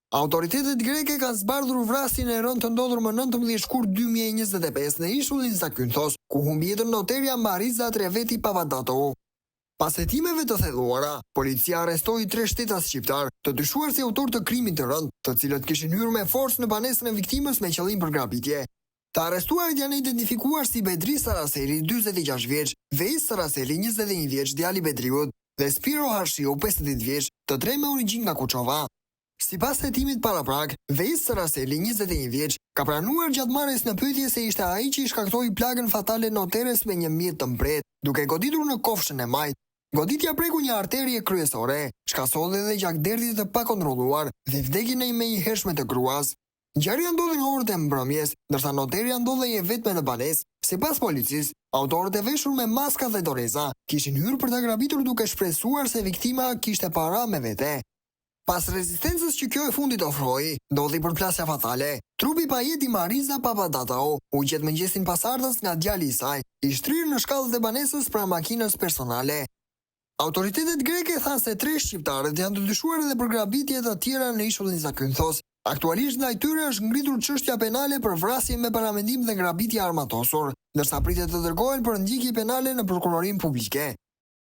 Autoritetet greke kanë zbardhur vrasjen e rënë të ndodhur më 19 shkurt 2025 në ishullin Zakynthos, ku humbi jetën noterja Mariza Treveti Papadatou. Pas hetimeve të thelluara, policia arrestoi 3 shtetas shqiptar, të dyshuar si autor të krimit të rënd, të cilët kishin hyrë me forcë në banesën e viktimës me qëllim për grabitje. Të arrestuarit janë identifikuar si Bedri Saraseli, 46 vjeç, Veis Saraseli, 21 vjeç, djali Bedriut, dhe Spiro Harshiu, 50 vjeç, të tre me origjinë nga Kuçova. Sipas hetimit paraprak, Veis Saraseli, 21 vjeç, ka pranuar gjatë marrjes në pyetje se ishte ai që i shkaktoi plagën fatale noteres me një mjet të mbret, duke goditur në kofshën e majt. Goditja preku një arterie kryesore, shkasodhi edhe gjakderdhje të pakontrolluar dhe vdekjen e menjëhershme të gruas. Ngjarja ndodhi në orët e mbrëmjes, ndërsa noterja ndodhej e vetme në banesë. Sipas policisë, autorët e veshur me maska dhe doreza kishin hyrë për ta grabitur duke shpresuar se viktima kishte para me vete. Pas rezistencës që kjo e fundit ofroi, ndodhi përplasja fatale. Trupi pa jetë i Mariza Papadatou u gjet mëngjesin pasardhës nga djali i saj, i shtrirë në shkallët e banesës pranë makinës personale. Autoritetet greke thanë se 3 shqiptarët janë të dyshuar edhe për grabitje të tjera në ishullin Zakynthos. Aktualisht ndaj tyre është ngritur çështja penale për vrasje me paramendim dhe grabitje armatosur, ndërsa pritet të dërgohen për ndjekje penale në prokurorinë publike.